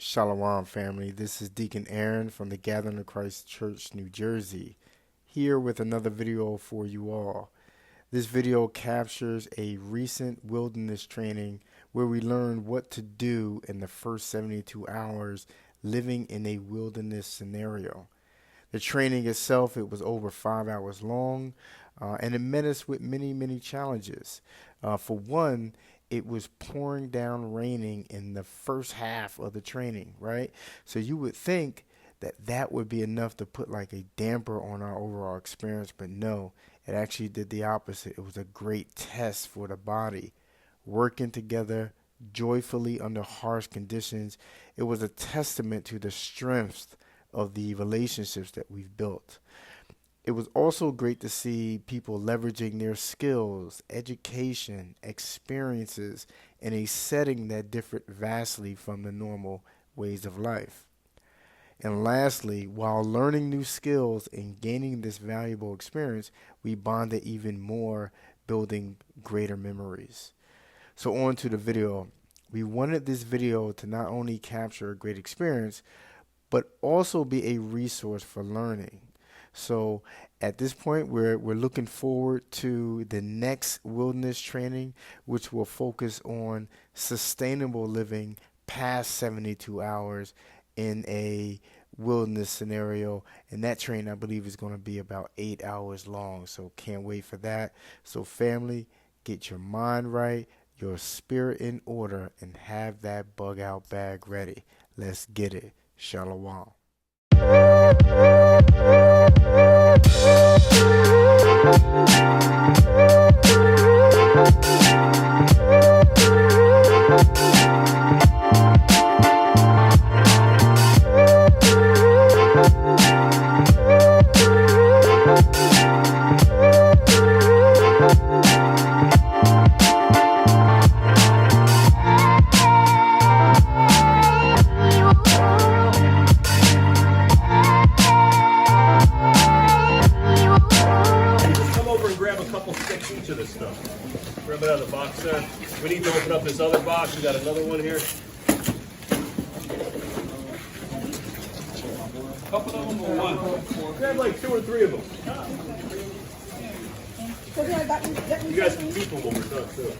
Shalom, family. This is Deacon Aaron from the Gathering of Christ Church, New Jersey, here with another video for you all. This video captures a recent wilderness training where we learned what to do in the first 72 hours living in a wilderness scenario. The training itself, it was over 5 hours long, and it met us with many challenges. For one, it was pouring down raining in the first half of the training, right? So you would think that that would be enough to put like a damper on our overall experience, but no, it actually did the opposite. It was a great test for the body, working together joyfully under harsh conditions. It was a testament to the strength of the relationships that we've built. It was also great to see people leveraging their skills, education, experiences in a setting that differed vastly from the normal ways of life. And lastly, while learning new skills and gaining this valuable experience, we bonded even more, building greater memories. So on to the video. We wanted this video to not only capture a great experience, but also be a resource for learning. So at this point, we're looking forward to the next wilderness training, which will focus on sustainable living past 72 hours in a wilderness scenario. And that training, I believe, is going to be about 8 hours long. So can't wait for that. So family, get your mind right, your spirit in order, and have that bug out bag ready. Let's get it. Shalom. Each of this stuff. Grab it out of the box there. We need to open up this other box. We got another one here. A couple of them or one? Grab like 2 or 3 of them. You guys can keep them when we're done too.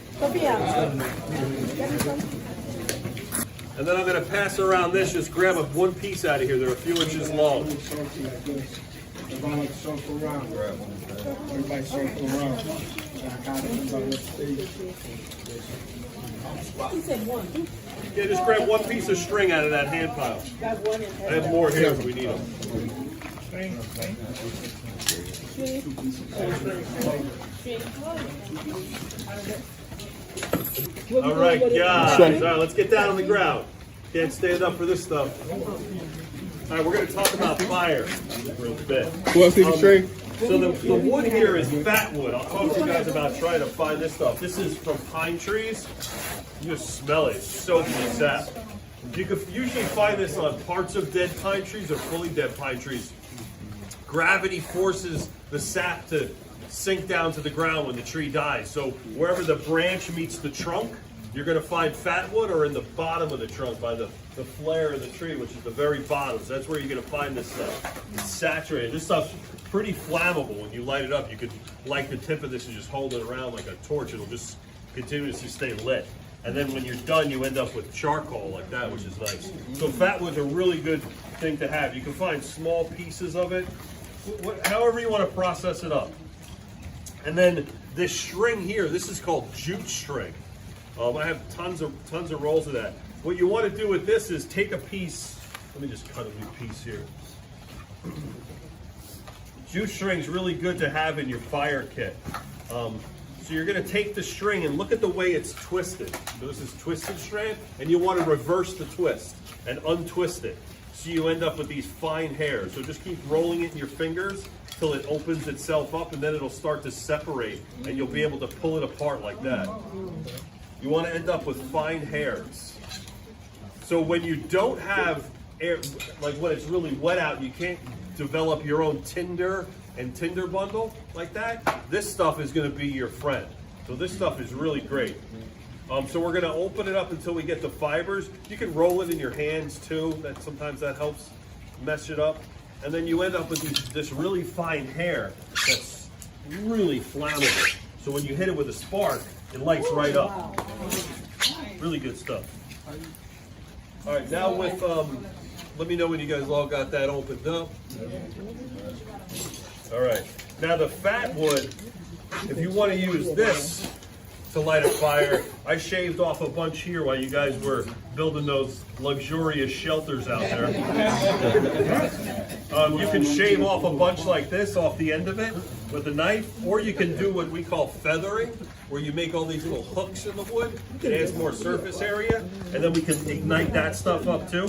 And then I'm going to pass around this. Just grab one piece out of here. They're a few inches long. Everybody circle around. Everybody circle around. He said one. Yeah, just grab one piece of string out of that hand pile. I have more here if we need them. All right, guys. All right, let's get down on the ground. Can't stand up for this stuff. All right, we're going to talk about fire real bit. Who else need a string? So the wood here is fat wood. I'll talk to you guys about trying to find this stuff. This is from pine trees. You just smell it. It's soaked in sap. You can usually find this on parts of dead pine trees or fully dead pine trees. Gravity forces the sap to sink down to the ground when the tree dies. So wherever the branch meets the trunk, you're going to find fat wood, or in the bottom of the trunk by the flare of the tree, which is the very bottom. So that's where you're going to find this stuff. It's saturated. This stuff's pretty flammable. When you light it up, you could light the tip of this and just hold it around like a torch. It'll just continuously stay lit. And then when you're done, you end up with charcoal like that, which is nice. So fat wood's a really good thing to have. You can find small pieces of it, however you want to process it up. And then this string here, this is called jute string. I have tons of rolls of that. What you want to do with this is take a piece. Let me just cut a new piece here. Jute string is really good to have in your fire kit. So you're going to take the string and look at the way it's twisted. So this is twisted string, and you want to reverse the twist and untwist it. So you end up with these fine hairs. So just keep rolling it in your fingers till it opens itself up, and then it'll start to separate, and you'll be able to pull it apart like that. You want to end up with fine hairs. So when you don't have air, like when it's really wet out, you can't develop your own tinder and tinder bundle like that. This stuff is going to be your friend. So this stuff is really great. So we're gonna open it up until we get the fibers. You can roll it in your hands too. Sometimes that helps mess it up. And then you end up with this really fine hair that's really flammable. So when you hit it with a spark, it lights right up. Really good stuff. All right, now with, let me know when you guys all got that opened up. All right, now the fat wood, if you want to use this to light a fire, I shaved off a bunch here while you guys were building those luxurious shelters out there. You can shave off a bunch like this off the end of it with a knife, or you can do what we call feathering, where you make all these little hooks in the wood. It adds more surface area, and then we can ignite that stuff up too.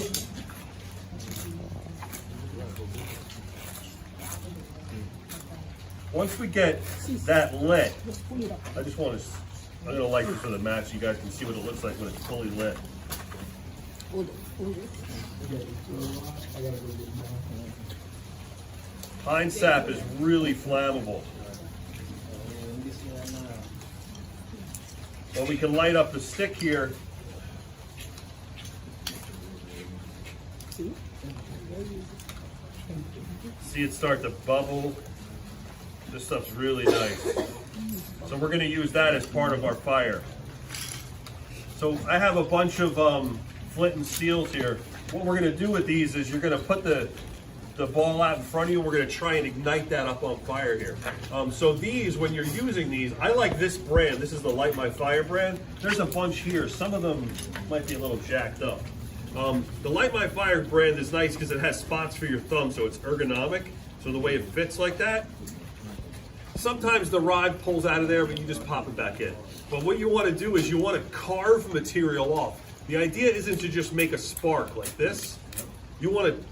Once we get that lit, I just want to, I'm going to light this for the match so you guys can see what it looks like when it's fully lit. Pine sap is really flammable. Well, we can light up the stick here. See it start to bubble. This stuff's really nice. So we're going to use that as part of our fire. So I have a bunch of flint and steels here. What we're going to do with these is you're going to put the ball out in front of you. We're going to try and ignite that up on fire here. So these, when you're using these, I like this brand. This is the Light My Fire brand. There's a bunch here. Some of them might be a little jacked up. The Light My Fire brand is nice because it has spots for your thumb, so it's ergonomic. So the way it fits like that. Sometimes the rod pulls out of there, but you just pop it back in. But what you want to do is you want to carve material off. The idea isn't to just make a spark like this. You want to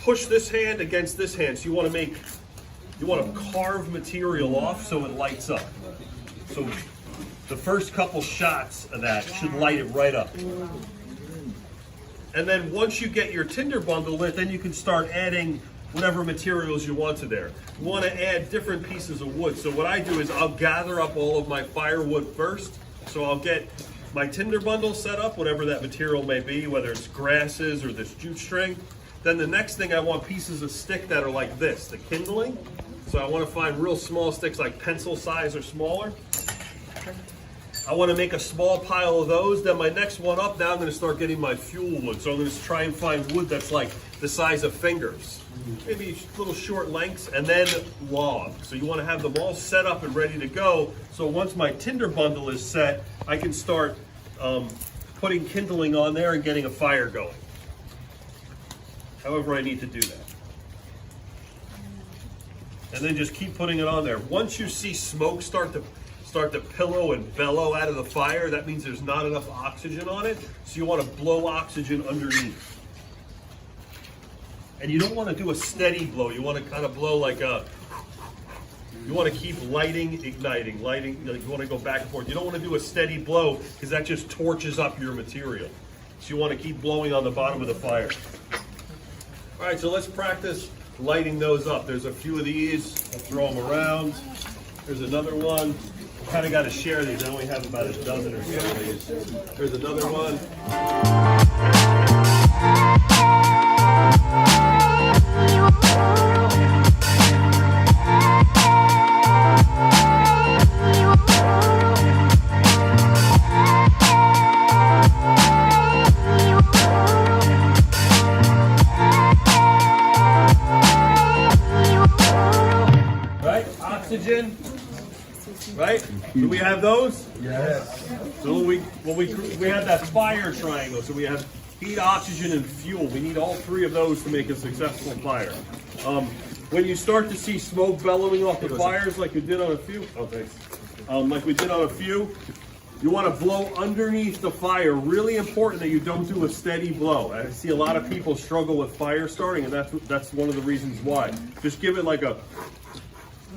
push this hand against this hand. So you want to carve material off so it lights up. So the first couple shots of that should light it right up. And then once you get your tinder bundle lit, then you can start adding whatever materials you want to there. You want to add different pieces of wood. So what I do is I'll gather up all of my firewood first. So I'll get my tinder bundle set up, whatever that material may be, whether it's grasses or this jute string. Then the next thing, I want pieces of stick that are like this, the kindling. So I want to find real small sticks like pencil size or smaller. I want to make a small pile of those. Then my next one up, now I'm going to start getting my fuel wood. So I'm going to try and find wood that's like the size of fingers. Maybe little short lengths, and then log. So you want to have them all set up and ready to go. So once my tinder bundle is set, I can start putting kindling on there and getting a fire going. However I need to do that. And then just keep putting it on there. Once you see smoke start to pillow and bellow out of the fire, that means there's not enough oxygen on it. So you want to blow oxygen underneath. And you don't want to do a steady blow. You want to kind of blow like a, you want to keep lighting, igniting, lighting. You want to go back and forth. You don't want to do a steady blow because that just torches up your material. So you want to keep blowing on the bottom of the fire. All right, so let's practice lighting those up. There's a few of these. I'll throw them around. There's another one. Kind of got to share these. I only have about a dozen or so of these. There's another one. Right? Oxygen. Right? Do we have those? Yes. So we have that fire triangle. So we have heat, oxygen, and fuel. We need all three of those to make a successful fire. When you start to see smoke bellowing off the fires, like we did on a few, like we did on a few, you want to blow underneath the fire. Really important that you don't do a steady blow. I see a lot of people struggle with fire starting, and that's one of the reasons why. Just give it like a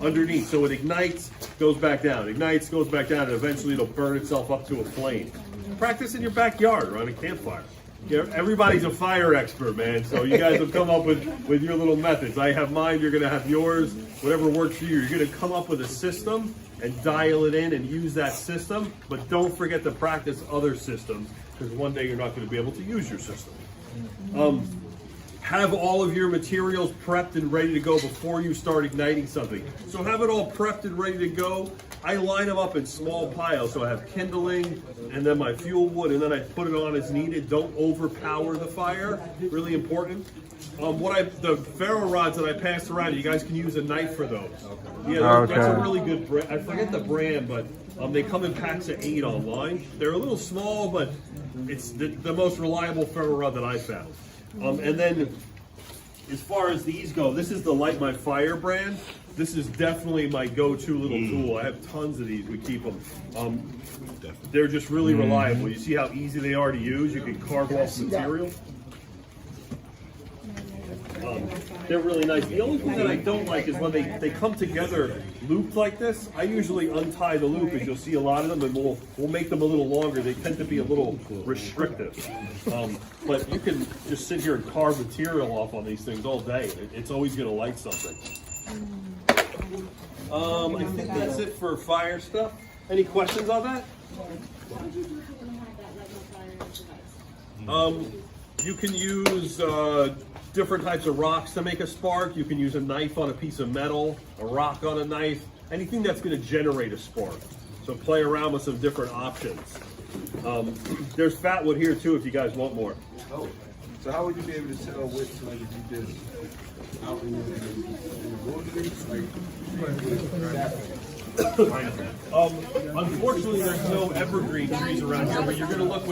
underneath, so it ignites, goes back down, ignites, goes back down, and eventually it'll burn itself up to a flame. Practice in your backyard or on a campfire. Everybody's a fire expert, man. So you guys will come up with your little methods. I have mine. You're going to have yours. Whatever works for you. You're going to come up with a system and dial it in and use that system. But don't forget to practice other systems, because one day you're not going to be able to use your system. Have all of your materials prepped and ready to go before you start igniting something. So have it all prepped and ready to go. I line them up in small piles. So I have kindling and then my fuel wood, and then I put it on as needed. Don't overpower the fire. Really important. The ferro rods that I passed around, you guys can use a knife for those. Yeah, that's a really good brand. I forget the brand, but they come in packs of 8 online. They're a little small, but it's the most reliable ferro rod that I found. And then, as far as these go, this is the Light My Fire brand. This is definitely my go-to little tool. I have tons of these. We keep them. They're just really reliable. You see how easy they are to use? You can carve off material. They're really nice. The only thing that I don't like is when they come together looped like this. I usually untie the loop, as you'll see a lot of them, and we'll make them a little longer. They tend to be a little restrictive. But you can just sit here and carve material off on these things all day. It's always going to light something. I think that's it for fire stuff. Any questions on that? What would you do if you didn't have that Light My Fire device? You can use different types of rocks to make a spark. You can use a knife on a piece of metal, a rock on a knife, anything that's going to generate a spark. So play around with some different options. There's fat wood here too if you guys want more. Oh, so how would you be able to tell which, like, if you did out in the wilderness, Unfortunately, there's no evergreen trees around here, but you're going to look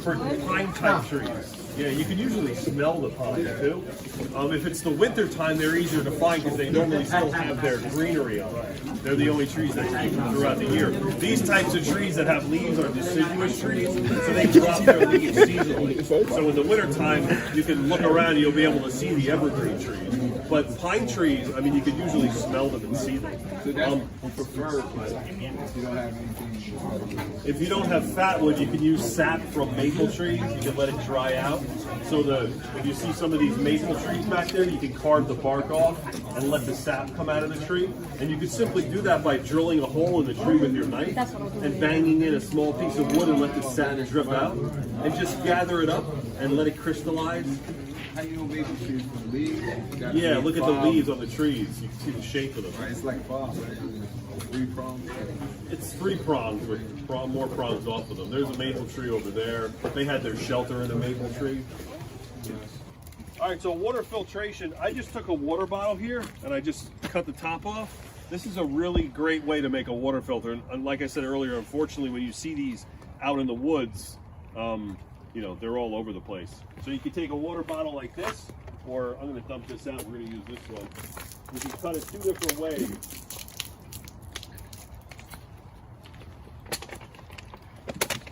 for pine type trees. Yeah, you can usually smell the pine too. If it's the winter time, they're easier to find because they normally still have their greenery on. They're the only trees that keep them throughout the year. These types of trees that have leaves are deciduous trees, so they drop their leaves seasonally. So in the winter time, you can look around and you'll be able to see the evergreen trees. But pine trees, I mean, you can usually smell them and see them. so that's preferred, but if you don't have anything. If you don't have fat wood, you can use sap from maple trees. You can let it dry out. So if you see some of these maple trees back there, you can carve the bark off and let the sap come out of the tree. And you can simply do that by drilling a hole in the tree with your knife and banging in a small piece of wood and let the sap drip out. And just gather it up and let it crystallize. How you know maple trees from leaves? Yeah, look at the leaves on the trees. You can see the shape of them. Right, it's like a bob, right? 3 prongs. It's 3 prongs with more prongs off of them. There's a maple tree over there. They had their shelter in a maple tree. All right, so water filtration. I just took a water bottle here and I just cut the top off. This is a really great way to make a water filter. And like I said earlier, unfortunately, when you see these out in the woods, you know, they're all over the place. So you can take a water bottle like this, or I'm going to dump this out. We're going to use this one. You can cut it 2 different ways.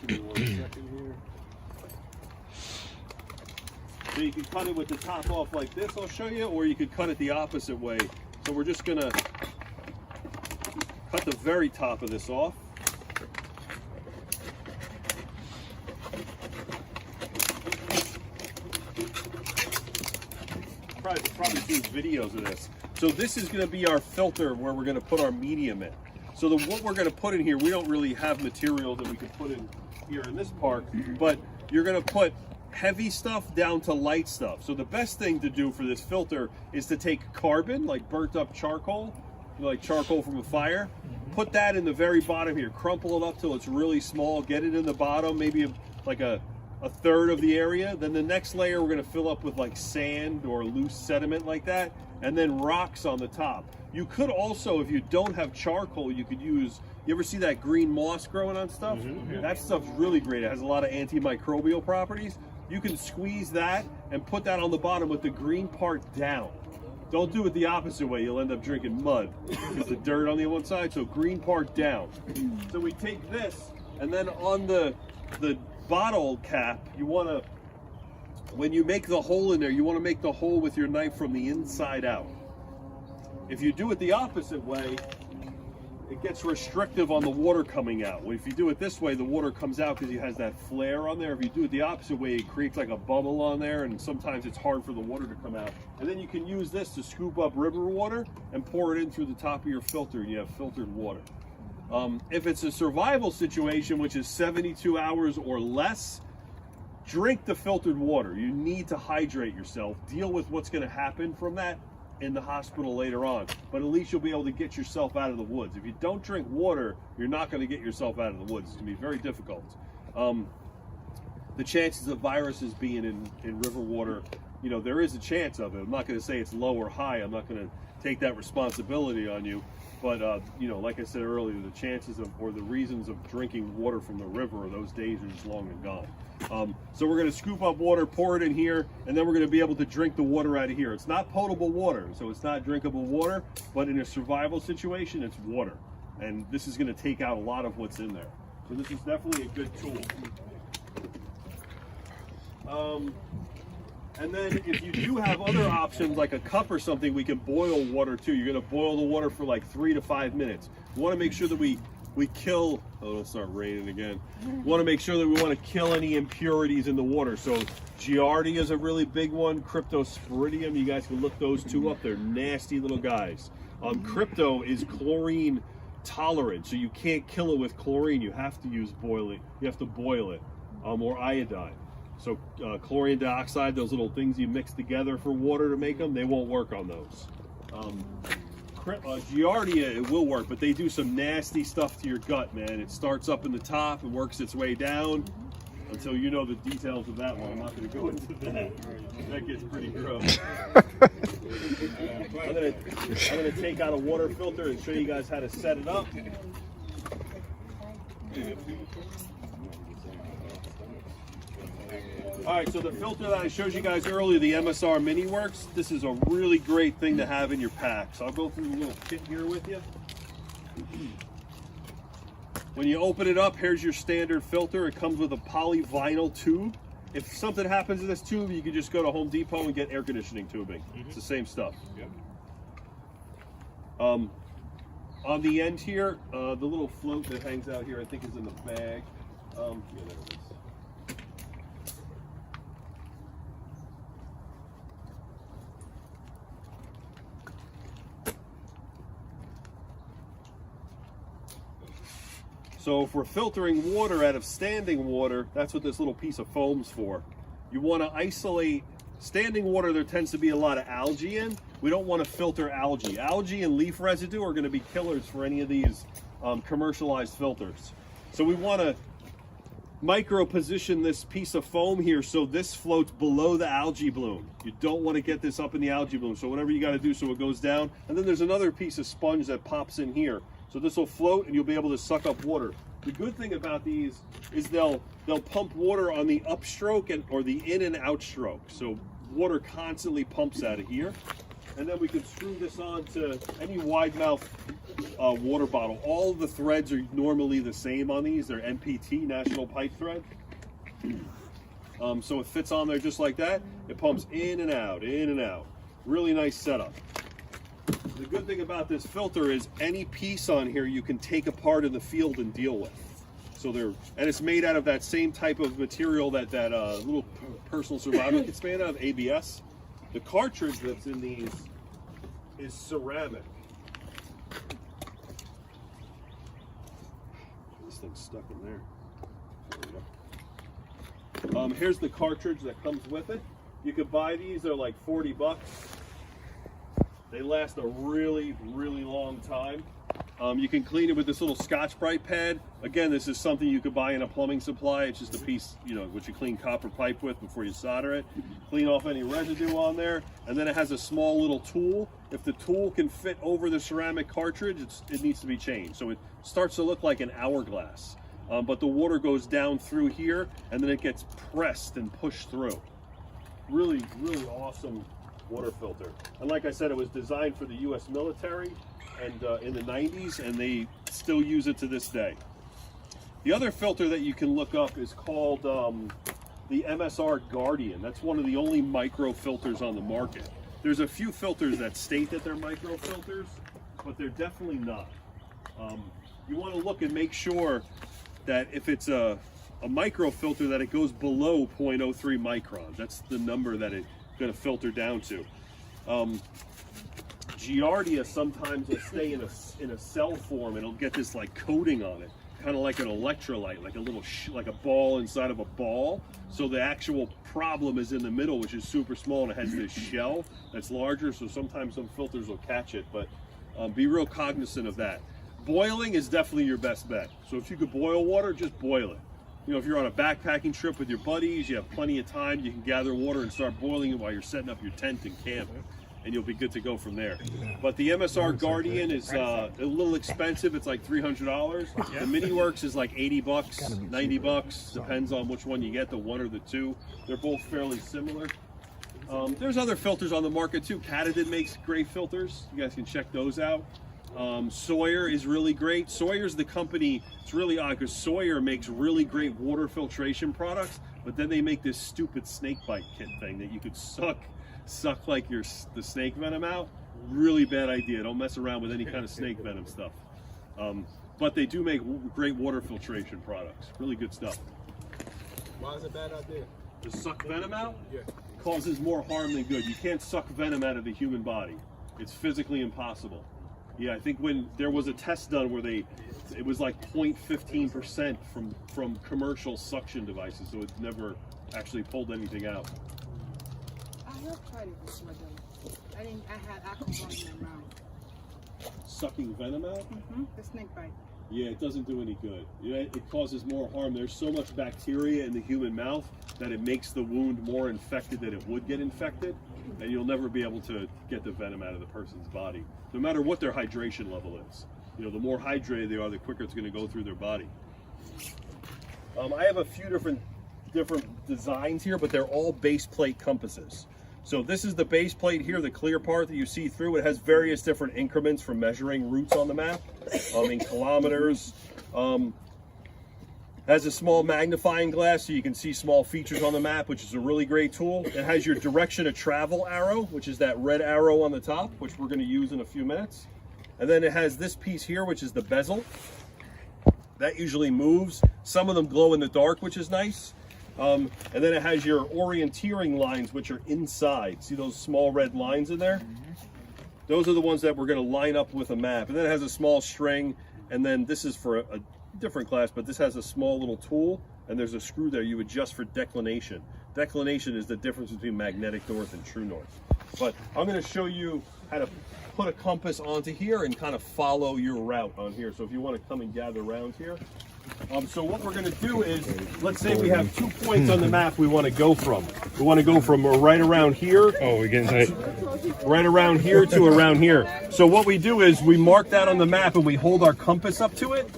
Give me 1 second here. So you can cut it with the top off like this, I'll show you, or you could cut it the opposite way. So we're just going to cut the very top of this off. Probably do videos of this. So this is going to be our filter where we're going to put our medium in. So what we're going to put in here, we don't really have material that we could put in here in this part, but you're going to put heavy stuff down to light stuff. So the best thing to do for this filter is to take carbon, like burnt up charcoal, like charcoal from a fire, put that in the very bottom here, crumple it up till it's really small, get it in the bottom, maybe like a third of the area. Then the next layer we're going to fill up with like sand or loose sediment like that, and then rocks on the top. You could also, if you don't have charcoal, you could use, you ever see that green moss growing on stuff? That stuff's really great. It has a lot of antimicrobial properties. You can squeeze that and put that on the bottom with the green part down. Don't do it the opposite way. You'll end up drinking mud because the dirt on the one side. So green part down. So we take this, and then on the bottle cap, you want to, when you make the hole in there, you want to make the hole with your knife from the inside out. If you do it the opposite way, it gets restrictive on the water coming out. If you do it this way, the water comes out because it has that flare on there. If you do it the opposite way, it creates like a bubble on there, and sometimes it's hard for the water to come out. And then you can use this to scoop up river water and pour it in through the top of your filter, and you have filtered water. If it's a survival situation, which is 72 hours or less, drink the filtered water. You need to hydrate yourself. Deal with what's going to happen from that in the hospital later on, but at least you'll be able to get yourself out of the woods. If you don't drink water, you're not going to get yourself out of the woods. It's going to be very difficult. The chances of viruses being in river water, you know, there is a chance of it. I'm not going to say it's low or high. I'm not going to take that responsibility on you. But, you know, like I said earlier, the chances of, or the reasons of drinking water from the river, those days are just long and gone. So we're going to scoop up water, pour it in here, and then we're going to be able to drink the water out of here. It's not potable water, so it's not drinkable water, but in a survival situation, it's water. And this is going to take out a lot of what's in there. So this is definitely a good tool. And then if you do have other options like a cup or something, we can boil water too. You're going to boil the water for like 3 to 5 minutes. We want to make sure that we kill, oh, it'll start raining again. We want to make sure that we want to kill any impurities in the water. So Giardia is a really big one. Cryptosporidium, you guys can look those two up. They're nasty little guys. Crypto is chlorine tolerant, so you can't kill it with chlorine. You have to use boiling. You have to boil it, or iodine. So chlorine dioxide, those little things you mix together for water to make them, they won't work on those. Giardia, it will work, but they do some nasty stuff to your gut, man. It starts up in the top and works its way down until you know the details of that one. I'm not going to go into that. That gets pretty gross. I'm going to take out a water filter and show you guys how to set it up. All right, so the filter that I showed you guys earlier, the MSR Mini Works, this is a really great thing to have in your pack. So I'll go through the little kit here with you. When you open it up, here's your standard filter. It comes with a polyvinyl tube. If something happens to this tube, you can just go to Home Depot and get air conditioning tubing. It's the same stuff. On the end here, the little float that hangs out here, I think is in the bag. Yeah, there it is. So if we're filtering water out of standing water, that's what this little piece of foam's for. You want to isolate standing water. There tends to be a lot of algae in. We don't want to filter algae. Algae and leaf residue are going to be killers for any of these commercialized filters. So we want to micro position this piece of foam here so this floats below the algae bloom. You don't want to get this up in the algae bloom. So whatever you got to do so it goes down. And then there's another piece of sponge that pops in here. So this will float and you'll be able to suck up water. The good thing about these is they'll pump water on the upstroke or the in and out stroke. So water constantly pumps out of here. And then we can screw this on to any wide mouth water bottle. All of the threads are normally the same on these. They're NPT, National Pipe Thread. So it fits on there just like that. It pumps in and out, in and out. Really nice setup. The good thing about this filter is any piece on here you can take apart in the field and deal with. So and it's made out of that same type of material that little personal survival kit's made out of, ABS. The cartridge that's in these is ceramic. This thing's stuck in there. There we go. Here's the cartridge that comes with it. You could buy these, they're like 40 bucks. They last a really, really long time. You can clean it with this little Scotch-Brite pad. Again, this is something you could buy in a plumbing supply. It's just a piece, you know, which you clean copper pipe with before you solder it. Clean off any residue on there. And then it has a small little tool. If the tool can fit over the ceramic cartridge, it needs to be changed. So it starts to look like an hourglass. But the water goes down through here, and then it gets pressed and pushed through. Really, really awesome water filter. And like I said, it was designed for the U.S. military and in the 90s, and they still use it to this day. The other filter that you can look up is called the MSR Guardian. That's one of the only micro filters on the market. There's a few filters that state that they're micro filters, but they're definitely not. You want to look and make sure that if it's a micro filter, that it goes below 0.03 microns. That's the number that it's going to filter down to. Giardia sometimes will stay in a cell form, and it'll get this like coating on it, kind of like an electrolyte, like a little like a ball inside of a ball. So the actual problem is in the middle, which is super small, and it has this shell that's larger. So sometimes some filters will catch it, but be real cognizant of that. Boiling is definitely your best bet. So if you could boil water, just boil it. You know, if you're on a backpacking trip with your buddies, you have plenty of time, you can gather water and start boiling it while you're setting up your tent and camp, and you'll be good to go from there. But the MSR Guardian is a little expensive. It's like $300. The Mini Works is like 80 bucks, 90 bucks. Depends on which one you get, the one or the two. They're both fairly similar. There's other filters on the market too. Katadyn makes great filters. You guys can check those out. Sawyer is really great. Sawyer's the company. It's really odd because Sawyer makes really great water filtration products, but then they make this stupid snake bite kit thing that you could suck like the snake venom out. Really bad idea. Don't mess around with any kind of snake venom stuff. But they do make great water filtration products. Really good stuff. Why is it a bad idea? To suck venom out? Yeah. Causes more harm than good. You can't suck venom out of the human body. It's physically impossible. Yeah, I think when there was a test done where it was like 0.15% from commercial suction devices, so it never actually pulled anything out. I have tried it before though. I had alcohol in my mouth. Sucking venom out? The snake bite. Yeah, it doesn't do any good. It causes more harm. There's so much bacteria in the human mouth that it makes the wound more infected than it would get infected, and you'll never be able to get the venom out of the person's body, no matter what their hydration level is. You know, the more hydrated they are, the quicker it's going to go through their body. I have a few different designs here, but they're all base plate compasses. So this is the base plate here, the clear part that you see through. It has various different increments for measuring routes on the map, in kilometers. Has a small magnifying glass so you can see small features on the map, which is a really great tool. It has your direction of travel arrow, which is that red arrow on the top, which we're going to use in a few minutes. And then it has this piece here, which is the bezel. That usually moves. Some of them glow in the dark, which is nice. And then it has your orienteering lines, which are inside. See those small red lines in there? Those are the ones that we're going to line up with a map. And then it has a small string. And then this is for a different class, but this has a small little tool. And there's a screw there you adjust for declination. Declination is the difference between magnetic north and true north. But I'm going to show you how to put a compass onto here and kind of follow your route on here. So if you want to come and gather around here. So what we're going to do is, let's say we have 2 points on the map we want to go from. We want to go from right around here. Oh, we're getting tight. Right around here to around here. So what we do is we mark that on the map and we hold our compass up to it,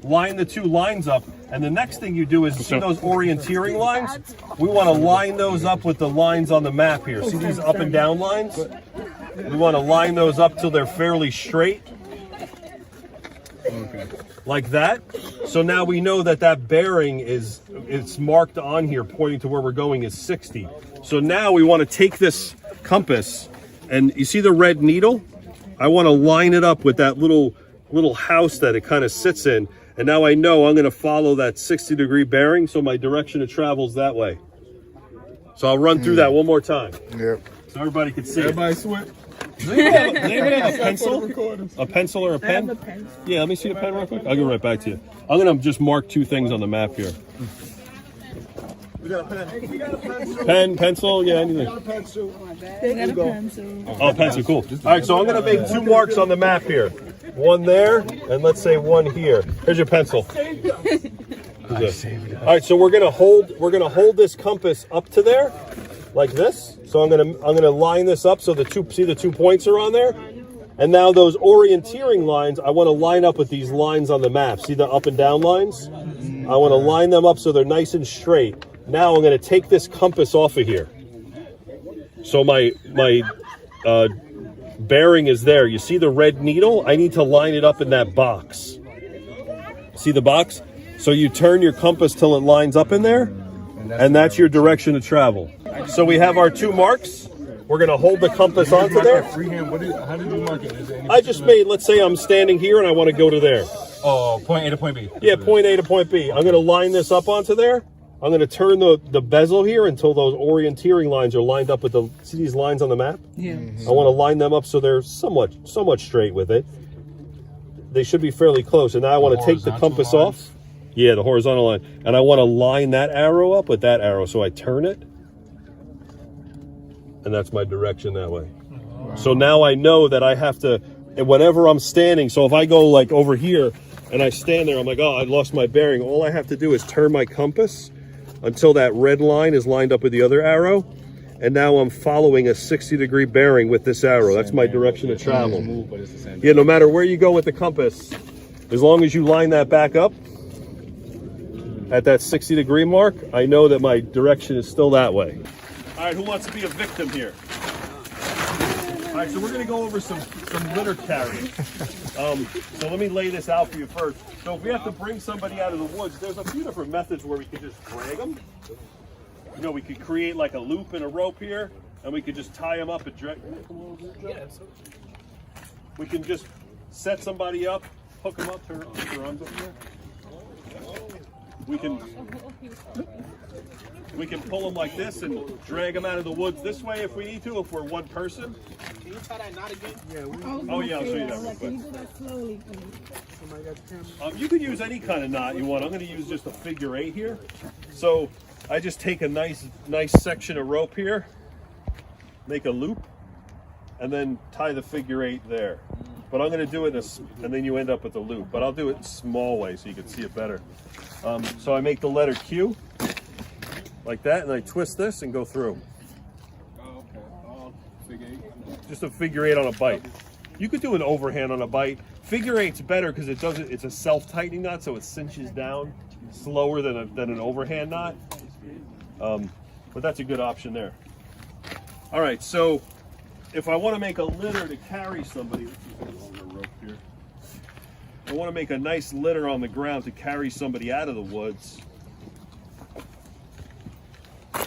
line the two lines up, and the next thing you do is see those orienteering lines? We want to line those up with the lines on the map here. See these up and down lines? We want to line those up till they're fairly straight. Okay. Like that. So now we know that that bearing it's marked on here pointing to where we're going is 60. So now we want to take this compass and you see the red needle? I want to line it up with that little house that it kind of sits in. And now I know I'm going to follow that 60-degree bearing, so my direction of travel is that way. So I'll run through that one more time. Yep. So everybody can see Everybody sweat. Does anybody have a pencil? A pencil or a pen? Yeah, let me see the pen real quick. I'll get right back to you. I'm going to just mark two things on the map here. We got a pen. We got a pencil. Pen, pencil, yeah, anything. We got a pencil. They got a pencil. Oh, pencil, cool. All right, so I'm going to make two marks on the map here. One there, and let's say one here. Here's your pencil. All right, so we're going to hold this compass up to there, like this. So I'm gonna line this up so the two points are on there. And now those orienteering lines, I want to line up with these lines on the map. See the up and down lines? I want to line them up so they're nice and straight. Now I'm going to take this compass off of here. So my bearing is there. You see the red needle? I need to line it up in that box. See the box? So you turn your compass till it lines up in there, and that's your direction of travel. So we have our two marks. We're We're going to hold the compass onto there. Freehand, how did you mark it? Is there any I just made, let's say I'm standing here and I want to go to there. Oh, point A to point B. Yeah, point A to point B. I'm going to line this up onto there. I'm going to turn the bezel here until those orienteering lines are lined up with see these lines on the map? Yeah. I want to line them up so they're somewhat straight with it. They should be fairly close. And now I want to take the compass off. Yeah, the horizontal line. And I want to line that arrow up with that arrow. So I turn it. And that's my direction that way. Wow. So now I know that I have to, and whenever I'm standing, so if I go like over here and I stand there, I'm like, oh, I lost my bearing. All I have to do is turn my compass until that red line is lined up with the other arrow. And now I'm following a 60-degree bearing with this arrow. That's my direction of travel. Yeah, no matter where you go with the compass, as long as you line that back up at that 60-degree mark, I know that my direction is still that way. All right, who wants to be a victim here? All right, so we're going to go over some litter carrying. So let me lay this out for you first. So if we have to bring somebody out of the woods, there's a few different methods where we can just drag them. You know, we could create like a loop and a rope here, and we could just tie them up and drag. We can just set somebody up, hook them up, turn their arms up here. We can pull them like this and drag them out of the woods this way if we need to, if we're one person. Can you tie that knot again? Yeah. Oh yeah, I'll show you that real quick. Can you do that slowly? You could use any kind of knot you want. I'm going to use just a figure 8 here. So I just take a nice section of rope here, make a loop, and then tie the figure 8 there. But I'm going to do it and then you end up with a loop. But I'll do it in a small way so you can see it better. So I make the letter Q like that, and I twist this and go through. Oh, okay. Figure 8. Just a figure 8 on a bite. You could do an overhand on a bite. Figure 8's better because it's a self-tightening knot, so it cinches down slower than an overhand knot. But that's a good option there. All right, so if I want to make a litter to carry somebody, let's use a longer rope here. I want to make a nice litter on the ground to carry somebody out of the woods. I'm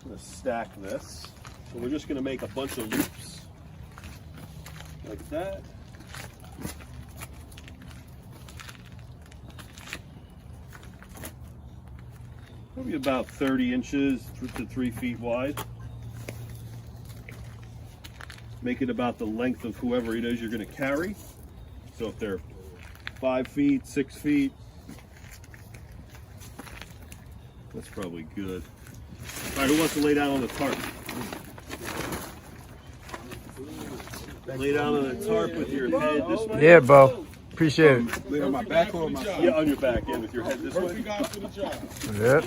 going to stack this. So we're just going to make a bunch of loops like that. Probably about 30 inches to 3 feet wide. Make it about the length of whoever it is you're going to carry. So if they're 5 feet, 6 feet, that's probably good. All right, who wants to lay down on the tarp? Lay down on the tarp with your head this way. Yeah, Bo. Appreciate it. Lay on my back or on my side? Yeah, on your back, yeah, with your head this way. Yep.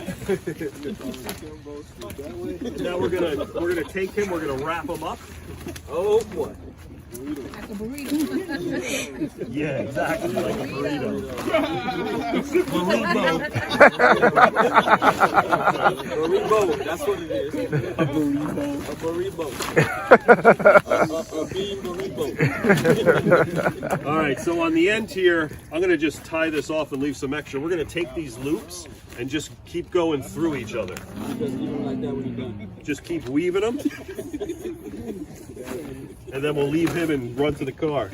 Now we're gonna take him. We're gonna wrap him up. Oh boy. Like a burrito. Yeah, exactly like a burrito. Burrito. That's what it is. A burrito. A burrito. A bean burrito. All right, so on the end here, I'm gonna just tie this off and leave some extra. We're gonna take these loops and just keep going through each other. Just keep weaving them. And then we'll leave him and run to the car.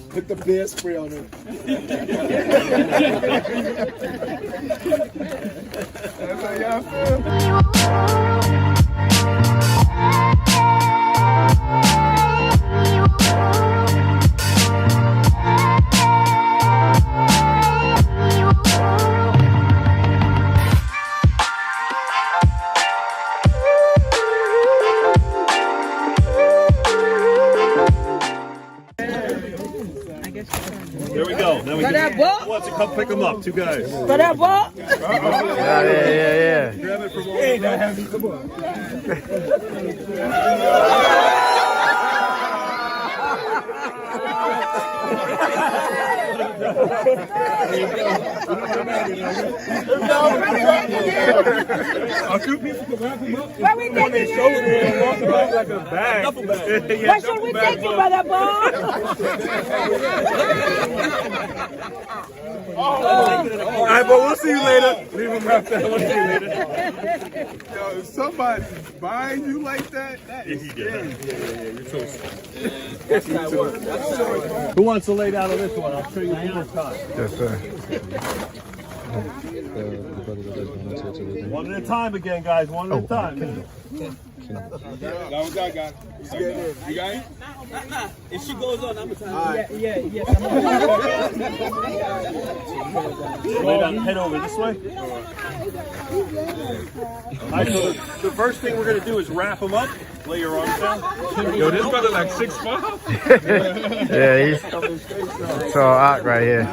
Put the bear spray on him. That's how y'all There we go. Now we can. Who wants to come pick them up? 2 guys. For that ball? Yeah. Grab it from over. Hey, that heavy. Come on. A few people can wrap him up. Where we taking you? And walk around like a bag. Where should we take you, brother Bob? All right, but we'll see you later. Leave him wrapped up. We'll see you later. Yo, if somebody's buying you like that, that is scary. Who wants to lay down on this one? I'll show you one more time. Yes, sir. One at a time again, guys. One at a time. That was I got it. You got it? If she goes on, I'm gonna Lay down, head over this way. All right, so the first thing we're going to do is wrap them up. Lay your arms down. Yo, this brother like 6'5". Yeah, he's so hot right here.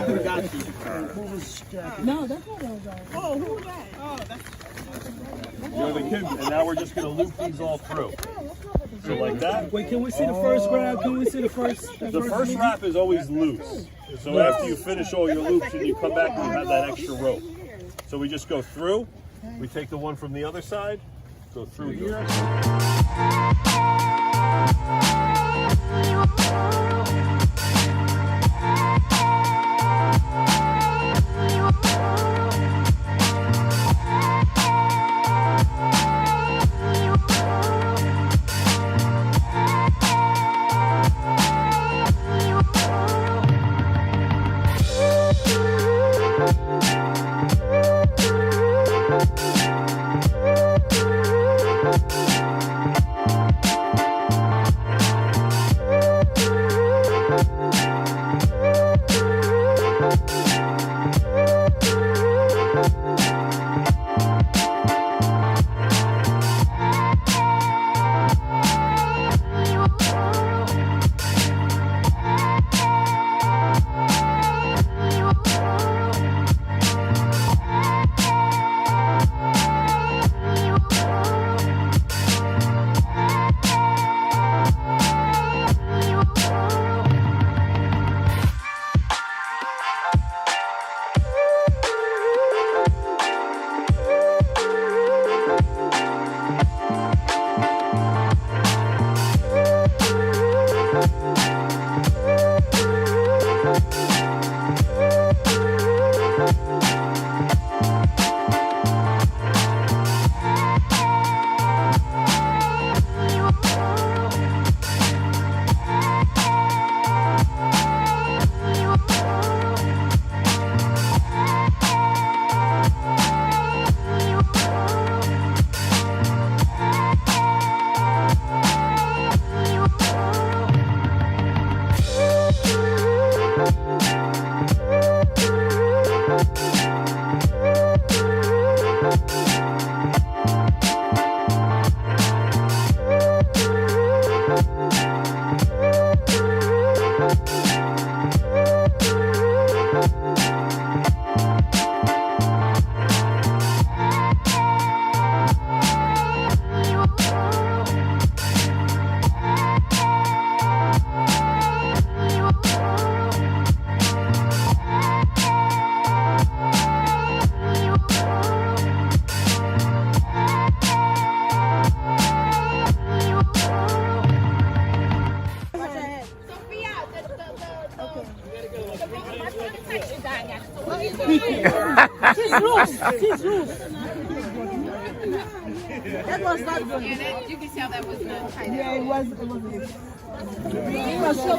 No, that's not those. Oh, who was that? Oh, that's. You're the kid. And now we're just going to loop these all through. So like that. Wait, can we see the first grab? Can we see the first? The first wrap is always loose. So after you finish all your loops and you come back and you have that extra rope. So we just go through. We take the one from the other side, go through here. She's loose. She's loose. That was not good. Yeah, that, you can tell that was not tight. Yeah, it was. It was. It was so